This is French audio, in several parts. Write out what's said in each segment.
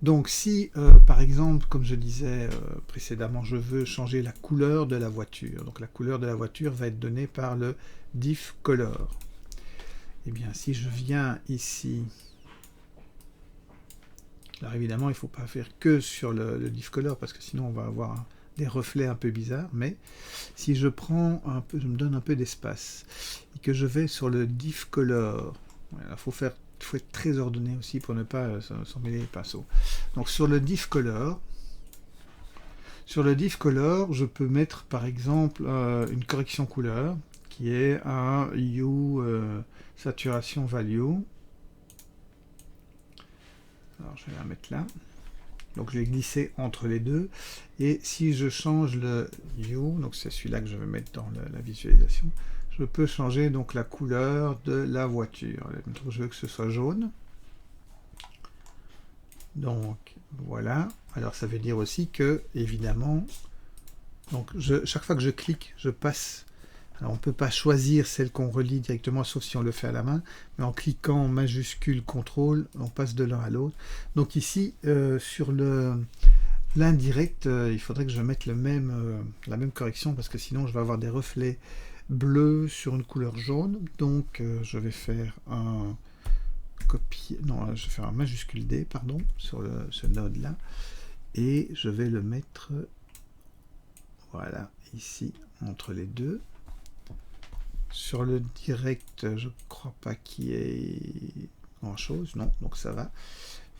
Donc si, par exemple, comme je disais précédemment, je veux changer la couleur de la voiture, donc la couleur de la voiture va être donnée par le diff color. Eh bien, si je viens ici, alors évidemment, il ne faut pas faire que sur le diff color, parce que sinon on va avoir des reflets un peu bizarres, mais si je prends un peu, je me donne un peu d'espace, et que je vais sur le diff color, il faut être très ordonné aussi pour ne pas s'en mêler les pinceaux. Donc sur le diff color, je peux mettre par exemple une correction couleur qui est un hue saturation value. Alors je vais la mettre là. Donc je vais glisser entre les deux. Et si je change le hue, donc c'est celui-là que je vais mettre dans la visualisation, je peux changer donc la couleur de la voiture. Je veux que ce soit jaune. Donc voilà. Alors ça veut dire aussi que, évidemment, donc chaque fois que je clique, je passe. Alors on ne peut pas choisir celle qu'on relie directement, sauf si on le fait à la main, mais en cliquant majuscule CTRL, on passe de l'un à l'autre. Donc ici, sur l'indirect, il faudrait que je mette la même correction, parce que sinon je vais avoir des reflets bleus sur une couleur jaune. Donc je vais faire un copier, non, je vais faire un majuscule D, pardon, sur ce node là, et je vais le mettre, voilà, ici, entre les deux. Sur le direct, je crois pas qu'il y ait grand chose, non, donc ça va.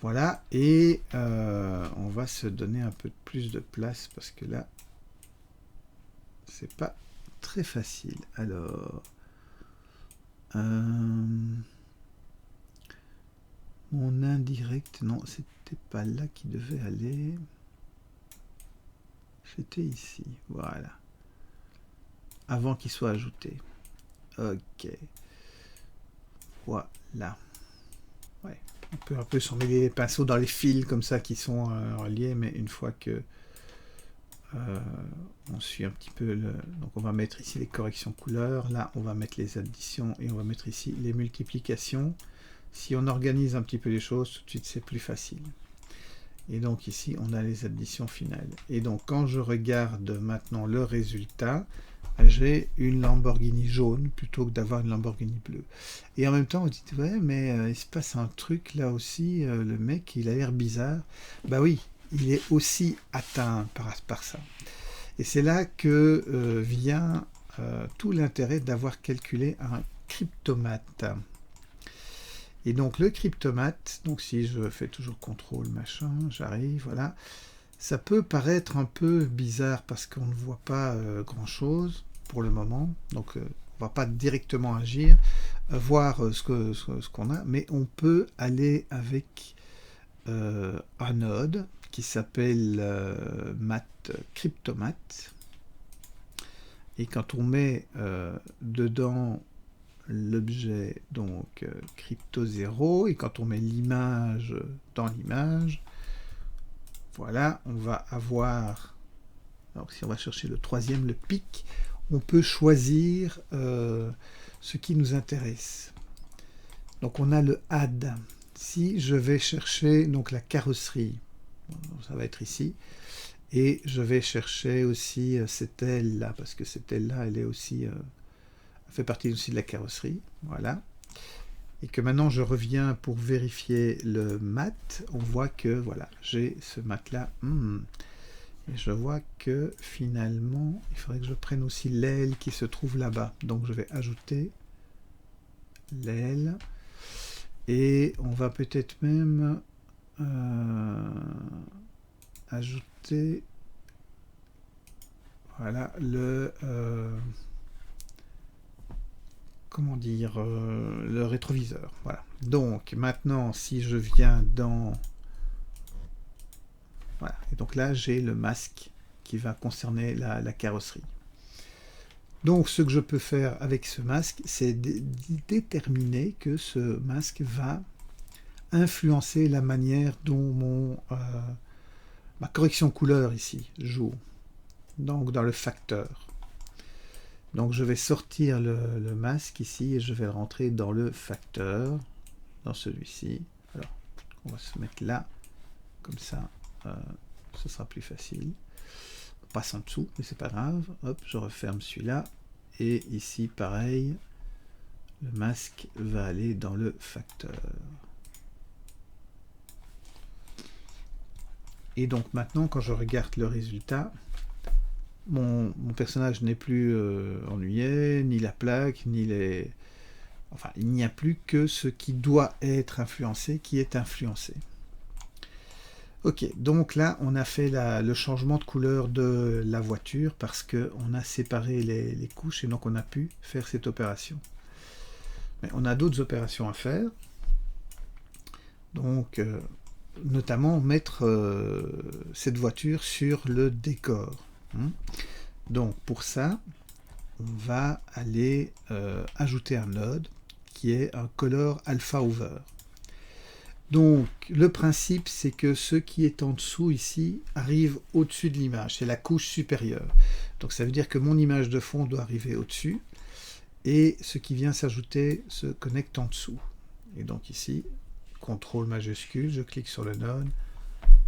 Voilà, et on va se donner un peu plus de place, parce que là, c'est pas très facile. Alors, mon indirect, non, c'était pas là qu'il devait aller. C'était ici, voilà. Avant qu'il soit ajouté. Ok. Voilà. Ouais. On peut un peu s'emmêler les pinceaux dans les fils comme ça qui sont reliés, mais une fois que on suit un petit peu le... Donc on va mettre ici les corrections couleurs, là on va mettre les additions et on va mettre ici les multiplications. Si on organise un petit peu les choses, tout de suite c'est plus facile. Et donc ici on a les additions finales. Et donc quand je regarde maintenant le résultat, j'ai une Lamborghini jaune plutôt que d'avoir une Lamborghini bleue. Et en même temps, vous dites, ouais, mais il se passe un truc là aussi, le mec, il a l'air bizarre. Bah oui, il est aussi atteint par ça. Et c'est là que vient tout l'intérêt d'avoir calculé un cryptomate. Et donc le cryptomate, donc si je fais toujours contrôle machin, j'arrive, voilà. Ça peut paraître un peu bizarre parce qu'on ne voit pas grand-chose pour le moment, donc on ne va pas directement agir, voir ce qu'on a, mais on peut aller avec un node qui s'appelle Mat Cryptomat, et quand on met dedans l'objet donc crypto 0, et quand on met l'image dans l'image, voilà, on va avoir, alors si on va chercher le troisième, le pic, on peut choisir ce qui nous intéresse. Donc on a le add. Si je vais chercher donc la carrosserie, ça va être ici, et je vais chercher aussi cette aile là, parce que cette aile là, elle est aussi, fait partie aussi de la carrosserie, voilà. Et que maintenant je reviens pour vérifier le mat, on voit que voilà, j'ai ce mat là. Et je vois que finalement, il faudrait que je prenne aussi l'aile qui se trouve là-bas. Donc je vais ajouter l'aile. Et on va peut-être même ajouter, voilà, comment dire, le rétroviseur. Voilà. Donc maintenant, si je viens dans... Voilà. Et donc là, j'ai le masque qui va concerner la carrosserie. Donc ce que je peux faire avec ce masque, c'est déterminer que ce masque va influencer la manière dont ma correction couleur ici joue. Donc dans le facteur. Donc je vais sortir le masque ici et je vais le rentrer dans le facteur, dans celui-ci. Alors on va se mettre là. comme ça, ce sera plus facile. On passe en dessous, mais c'est pas grave. Hop, je referme celui-là. Et ici, pareil, le masque va aller dans le facteur. Et donc maintenant, quand je regarde le résultat, mon personnage n'est plus ennuyé, ni la plaque, ni les... Enfin, il n'y a plus que ce qui doit être influencé, qui est influencé. Ok, donc là, on a fait le changement de couleur de la voiture parce qu'on a séparé les couches et donc on a pu faire cette opération. Mais on a d'autres opérations à faire. Donc, notamment mettre cette voiture sur le décor. Donc, pour ça, on va aller ajouter un node qui est un color alpha over. Donc, le principe, c'est que ce qui est en dessous ici arrive au-dessus de l'image. C'est la couche supérieure. Donc, ça veut dire que mon image de fond doit arriver au-dessus. Et ce qui vient s'ajouter se connecte en dessous. Et donc ici, CTRL majuscule, je clique sur le node.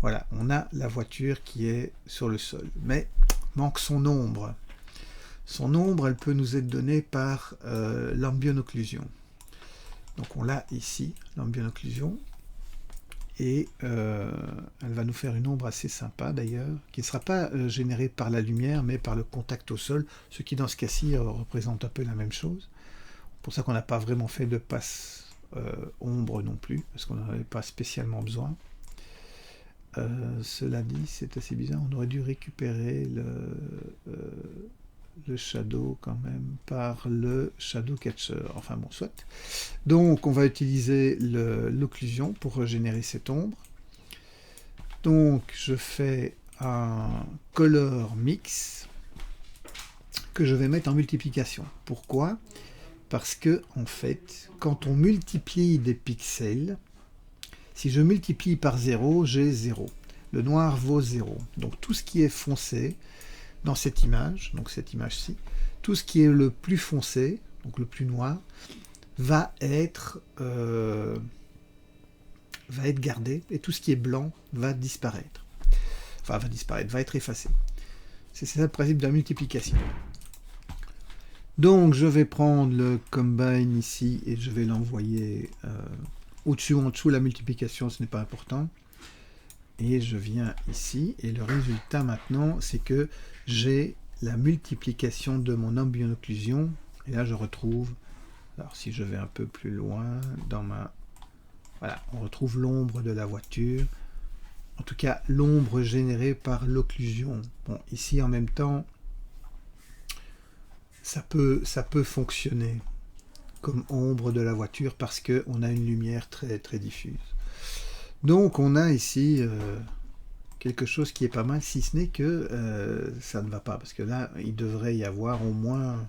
Voilà, on a la voiture qui est sur le sol. Mais manque son ombre. Son ombre, elle peut nous être donnée par l'ambient occlusion. Donc on l'a ici, l'ambient occlusion. Et elle va nous faire une ombre assez sympa d'ailleurs, qui ne sera pas générée par la lumière, mais par le contact au sol, ce qui dans ce cas-ci représente un peu la même chose. C'est pour ça qu'on n'a pas vraiment fait de passe ombre non plus, parce qu'on n'en avait pas spécialement besoin. Cela dit, c'est assez bizarre, on aurait dû récupérer le shadow quand même par le shadow catcher, enfin bon, soit. Donc on va utiliser l'occlusion pour générer cette ombre. Donc je fais un color mix que je vais mettre en multiplication. Pourquoi? Parce que en fait, quand on multiplie des pixels, si je multiplie par 0, j'ai 0. Le noir vaut 0. Donc tout ce qui est foncé dans cette image, donc cette image-ci, tout ce qui est le plus foncé, donc le plus noir, va être gardé, et tout ce qui est blanc va disparaître. Enfin, va être effacé. C'est ça le principe de la multiplication. Donc, je vais prendre le combine ici, et je vais l'envoyer au-dessus ou en dessous. La multiplication, ce n'est pas important. Et je viens ici, et le résultat maintenant, c'est que j'ai la multiplication de mon ambient occlusion, et là je retrouve, alors si je vais un peu plus loin, dans ma... Voilà, on retrouve l'ombre de la voiture, en tout cas l'ombre générée par l'occlusion. Bon, ici en même temps, ça peut fonctionner comme ombre de la voiture, parce qu'on a une lumière très, très diffuse. Donc on a ici quelque chose qui est pas mal, si ce n'est que ça ne va pas, parce que là, il devrait y avoir au moins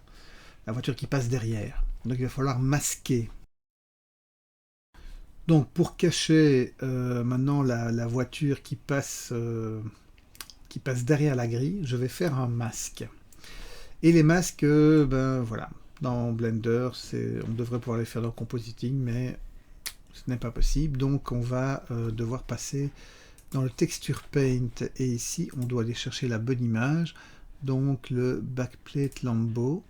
la voiture qui passe derrière. Donc il va falloir masquer. Donc pour cacher maintenant la voiture qui passe derrière la grille, je vais faire un masque. Et les masques, ben voilà, dans Blender, on devrait pouvoir les faire dans Compositing, mais ce n'est pas possible, donc on va devoir passer dans le Texture Paint, et ici on doit aller chercher la bonne image, donc le Backplate Lambeau.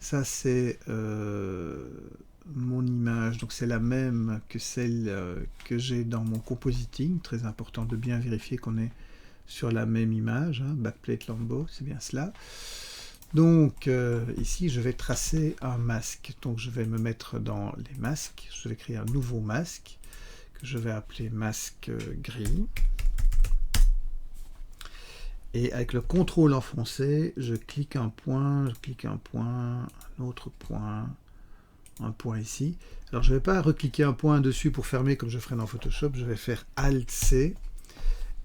Ça c'est mon image, donc c'est la même que celle que j'ai dans mon Compositing, très important de bien vérifier qu'on est sur la même image, hein, Backplate Lambeau, c'est bien cela. Donc ici je vais tracer un masque, donc je vais me mettre dans les masques, je vais créer un nouveau masque que je vais appeler masque gris, et avec le contrôle enfoncé, je clique un point, un autre point, un point ici. Alors je ne vais pas recliquer un point dessus pour fermer comme je ferai dans Photoshop, je vais faire Alt-C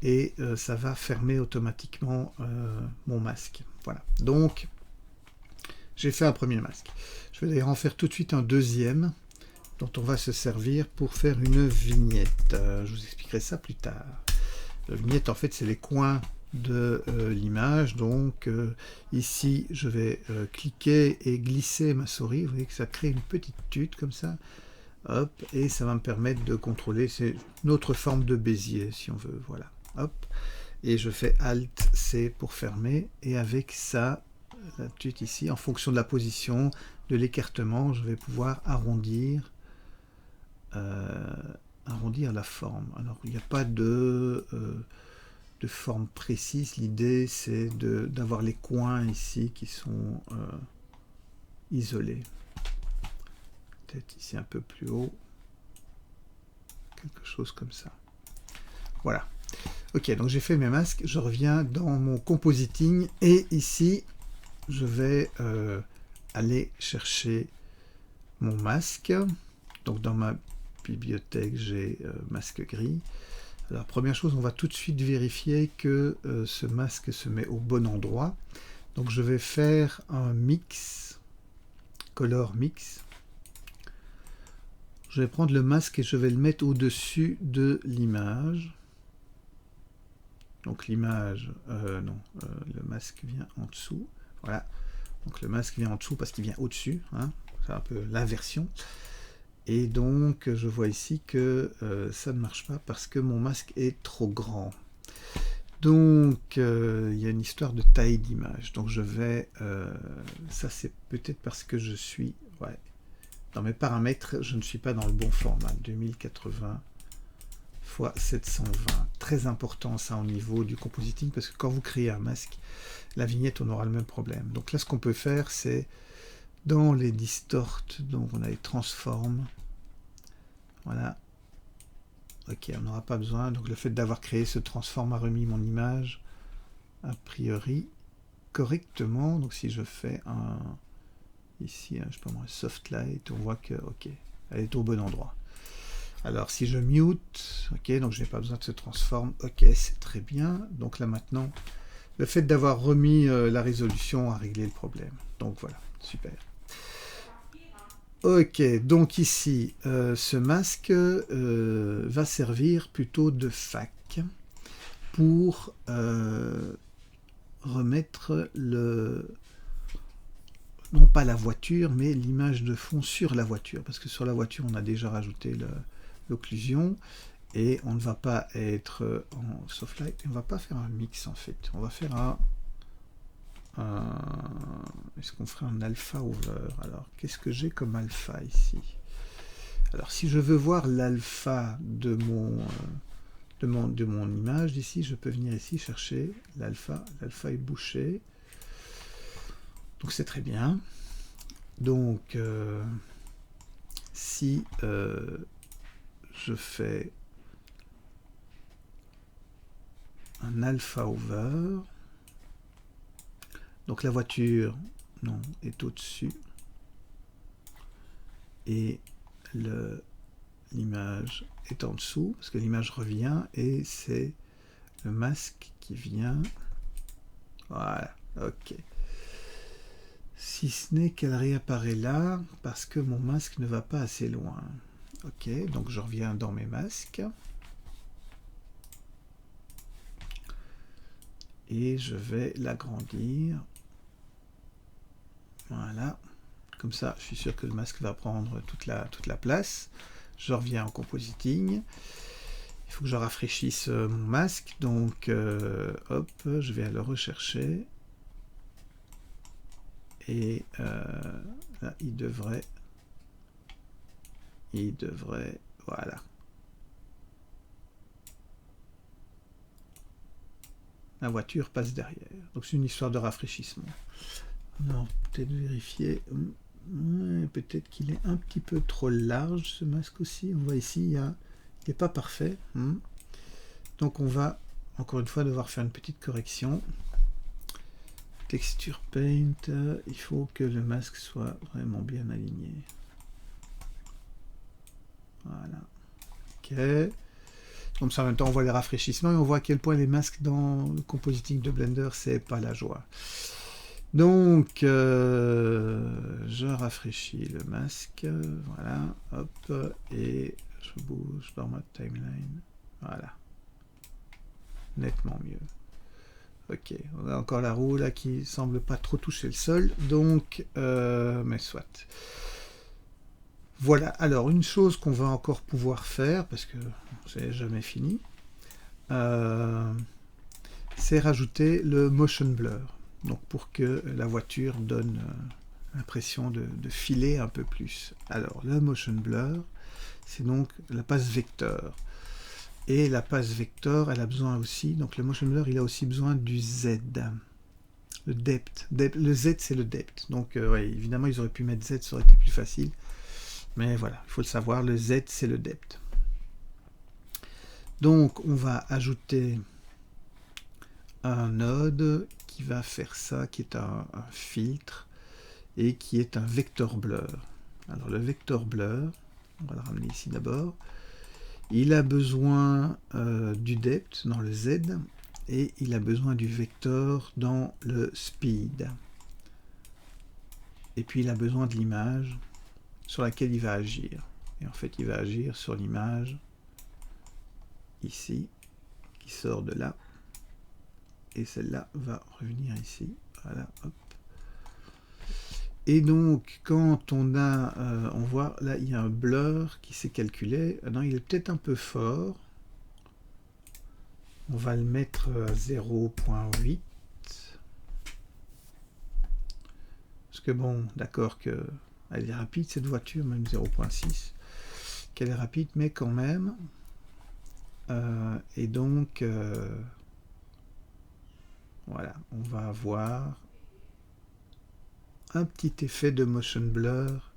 et ça va fermer automatiquement mon masque. Voilà, donc j'ai fait un premier masque. Je vais d'ailleurs en faire tout de suite un deuxième, dont on va se servir pour faire une vignette. Je vous expliquerai ça plus tard. La vignette, en fait, c'est les coins de l'image. Donc ici, je vais cliquer et glisser ma souris. Vous voyez que ça crée une petite tuile comme ça. Hop, et ça va me permettre de contrôler, c'est une autre forme de Bézier, si on veut, voilà. Hop, et je fais Alt-C pour fermer, et avec ça, là, tout ici, en fonction de la position, de l'écartement, je vais pouvoir arrondir la forme. Alors, il n'y a pas de forme précise. L'idée, c'est d'avoir les coins ici qui sont isolés. Peut-être ici un peu plus haut. Quelque chose comme ça. Voilà. Ok, donc j'ai fait mes masques. Je reviens dans mon compositing. Et ici, je vais aller chercher mon masque. Donc dans ma bibliothèque, j'ai masque gris. Alors première chose, on va tout de suite vérifier que ce masque se met au bon endroit. Donc je vais faire un mix, color mix. Je vais prendre le masque et je vais le mettre au-dessus de l'image. Donc l'image, le masque vient en dessous. Voilà. Donc le masque vient en dessous parce qu'il vient au-dessus. Hein. C'est un peu l'inversion. Et donc je vois ici que ça ne marche pas parce que mon masque est trop grand. Donc il y a une histoire de taille d'image. Donc je vais... ça c'est peut-être parce que je suis... Ouais, dans mes paramètres, je ne suis pas dans le bon format. 2080 x 720. Très important ça au niveau du compositing parce que quand vous créez un masque, la vignette, on aura le même problème. Donc là, ce qu'on peut faire, c'est dans les distort, donc on a les transforms. Voilà. Ok, on n'aura pas besoin. Donc le fait d'avoir créé ce transform a remis mon image a priori correctement. Donc si je fais un... Ici, je peux un soft light, on voit que, ok, elle est au bon endroit. Alors, si je mute, ok, donc je n'ai pas besoin de ce transform, ok, c'est très bien. Donc là, maintenant, le fait d'avoir remis la résolution a réglé le problème. Donc voilà, super. Ok, donc ici, ce masque va servir plutôt de fac pour remettre le... non pas la voiture, mais l'image de fond sur la voiture. Parce que sur la voiture, on a déjà rajouté l'occlusion. Et on ne va pas être en soft light. On ne va pas faire un mix, en fait. On va faire un... Est-ce qu'on ferait un alpha over? Alors, qu'est-ce que j'ai comme alpha ici? Alors, si je veux voir l'alpha de mon image ici, je peux venir ici chercher l'alpha. L'alpha est bouché. Donc c'est très bien. Donc si je fais un alpha over, donc la voiture non est au-dessus et l'image est en dessous parce que l'image revient et c'est le masque qui vient. Voilà, ok. Si ce n'est qu'elle réapparaît là, parce que mon masque ne va pas assez loin. Ok, donc je reviens dans mes masques. Et je vais l'agrandir. Voilà. Comme ça, je suis sûr que le masque va prendre toute la place. Je reviens en compositing. Il faut que je rafraîchisse mon masque. Donc, hop, je vais le rechercher. Et là, il devrait, voilà. La voiture passe derrière. Donc c'est une histoire de rafraîchissement. Alors, peut-être vérifier. Peut-être qu'il est un petit peu trop large, ce masque aussi. On voit ici, il n'est pas parfait. Donc on va, encore une fois, devoir faire une petite correction. Texture Paint, il faut que le masque soit vraiment bien aligné. Voilà. Ok. Comme ça, en même temps, on voit les rafraîchissements et on voit à quel point les masques dans le compositing de Blender, c'est pas la joie. Donc, je rafraîchis le masque. Voilà. Hop. Et je bouge dans ma timeline. Voilà. Nettement mieux. Ok, on a encore la roue là qui semble pas trop toucher le sol, donc mais soit. Voilà, alors une chose qu'on va encore pouvoir faire, parce que c'est jamais fini, c'est rajouter le motion blur. Donc pour que la voiture donne l'impression de filer un peu plus. Alors le motion blur, c'est donc la passe vecteur. Et la passe vecteur, elle a besoin aussi, donc le motion blur, il a aussi besoin du Z. Le depth. Le Z, c'est le depth. Donc ouais, évidemment, ils auraient pu mettre Z, ça aurait été plus facile. Mais voilà, il faut le savoir, le Z, c'est le depth. Donc, on va ajouter un node qui va faire ça, qui est un filtre, et qui est un vector blur. Alors, le vector blur, on va le ramener ici d'abord, il a besoin du depth dans le Z, et il a besoin du vecteur dans le speed. Et puis, il a besoin de l'image sur laquelle il va agir. Et en fait, il va agir sur l'image ici, qui sort de là. Et celle-là va revenir ici. Voilà, hop. Et donc, quand on a, on voit, là, il y a un blur qui s'est calculé. Non, il est peut-être un peu fort. On va le mettre à 0.8. Parce que bon, d'accord que elle est rapide, cette voiture, même 0.6, qu'elle est rapide, mais quand même. Et donc, voilà, on va avoir un petit effet de motion blur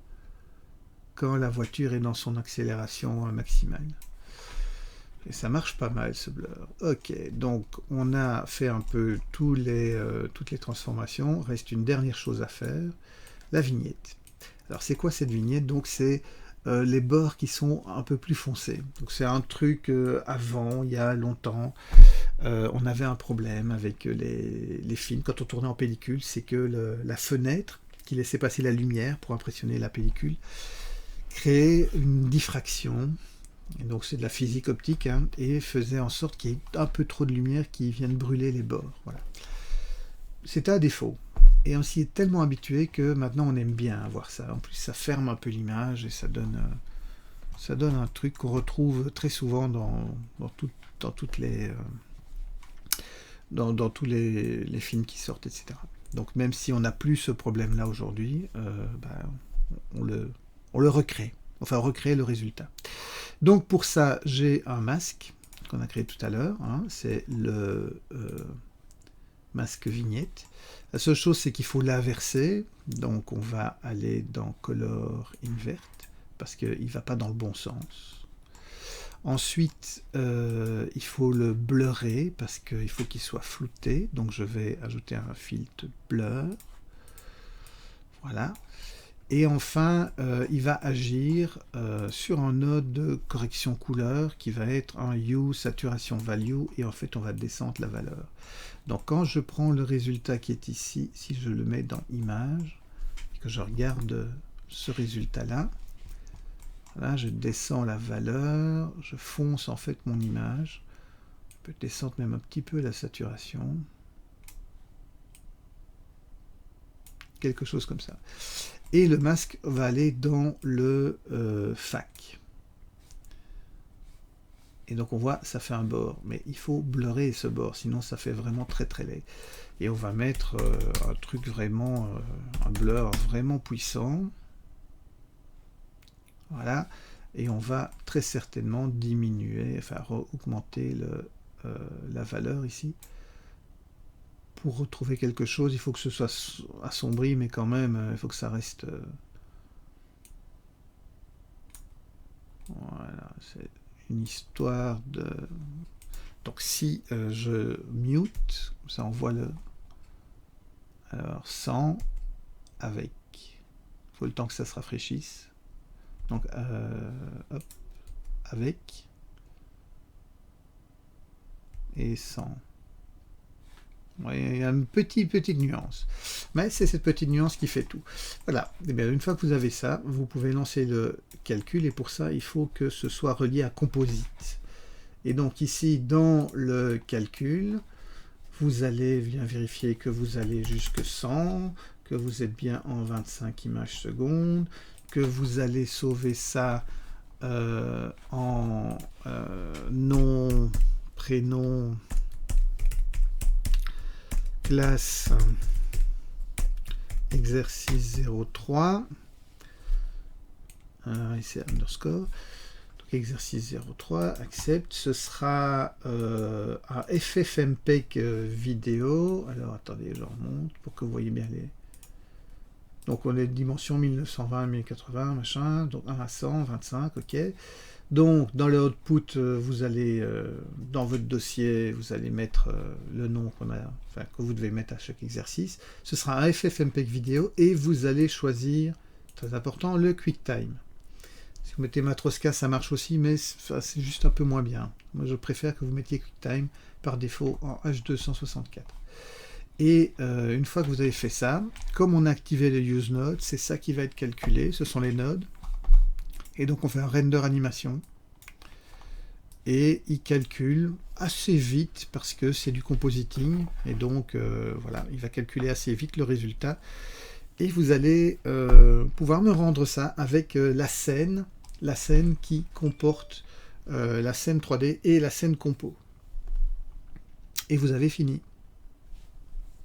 quand la voiture est dans son accélération maximale. Et ça marche pas mal, ce blur. Ok, donc on a fait un peu toutes les transformations. Reste une dernière chose à faire, la vignette. Alors c'est quoi cette vignette? Donc c'est les bords qui sont un peu plus foncés. Donc c'est un truc avant, il y a longtemps, on avait un problème avec les films quand on tournait en pellicule, c'est que la fenêtre qui laissait passer la lumière pour impressionner la pellicule créait une diffraction. Et donc c'est de la physique optique, hein, et faisait en sorte qu'il y ait un peu trop de lumière qui vienne brûler les bords. Voilà. C'était un défaut. Et on s'y est tellement habitué que maintenant on aime bien voir ça. En plus ça ferme un peu l'image et ça donne un truc qu'on retrouve très souvent dans toutes les dans tous les films qui sortent, etc. Donc même si on n'a plus ce problème-là aujourd'hui, on le recrée. Enfin, on recrée le résultat. Donc pour ça, j'ai un masque qu'on a créé tout à l'heure. Hein, c'est le masque vignette. La seule chose, c'est qu'il faut l'inverser. Donc on va aller dans Color Invert, parce qu'il ne va pas dans le bon sens. Ensuite, il faut le blurrer, parce qu'il faut qu'il soit flouté. Donc je vais ajouter un filtre blur. Voilà. Et enfin, il va agir sur un node de correction couleur qui va être un Hue Saturation Value, et en fait on va descendre la valeur. Donc quand je prends le résultat qui est ici, si je le mets dans Image, et que je regarde ce résultat-là, là je descends la valeur, je fonce en fait mon image, je peux descendre même un petit peu la saturation, quelque chose comme ça. Et le masque va aller dans le FAC. Et donc on voit, ça fait un bord. Mais il faut blurrer ce bord, sinon ça fait vraiment très très laid. Et on va mettre un truc vraiment, un blur vraiment puissant. Voilà. Et on va très certainement diminuer, enfin augmenter la valeur ici. Pour retrouver quelque chose, il faut que ce soit assombri, mais quand même, il faut que ça reste... Voilà, c'est une histoire de... Donc si je mute, ça envoie le... Alors 100 avec... Il faut le temps que ça se rafraîchisse. Donc hop, avec... Et 100. Il y a une petite nuance. Mais c'est cette petite nuance qui fait tout. Voilà. Et bien, une fois que vous avez ça, vous pouvez lancer le calcul. Et pour ça, il faut que ce soit relié à Composite. Et donc ici, dans le calcul, vous allez bien vérifier que vous allez jusque 100, que vous êtes bien en 25 images secondes, que vous allez sauver ça en nom, prénom, classe, exercice 03, ici underscore, donc exercice 03, accepte, ce sera un FFmpeg vidéo, alors attendez, je remonte pour que vous voyez bien les... Donc on est de dimension 1920, 1080, machin, donc 1 à 100, 25, ok. Donc dans le output, vous allez, dans votre dossier, vous allez mettre le nom que vous devez mettre à chaque exercice. Ce sera un FFmpeg vidéo et vous allez choisir, très important, le QuickTime. Si vous mettez Matroska, ça marche aussi, mais c'est juste un peu moins bien. Moi je préfère que vous mettiez QuickTime par défaut en H264. Et une fois que vous avez fait ça, comme on a activé les use nodes, c'est ça qui va être calculé, ce sont les nodes. Et donc on fait un render animation. Et il calcule assez vite parce que c'est du compositing. Et donc voilà, il va calculer assez vite le résultat. Et vous allez pouvoir me rendre ça avec la scène qui comporte la scène 3D et la scène compo. Et vous avez fini.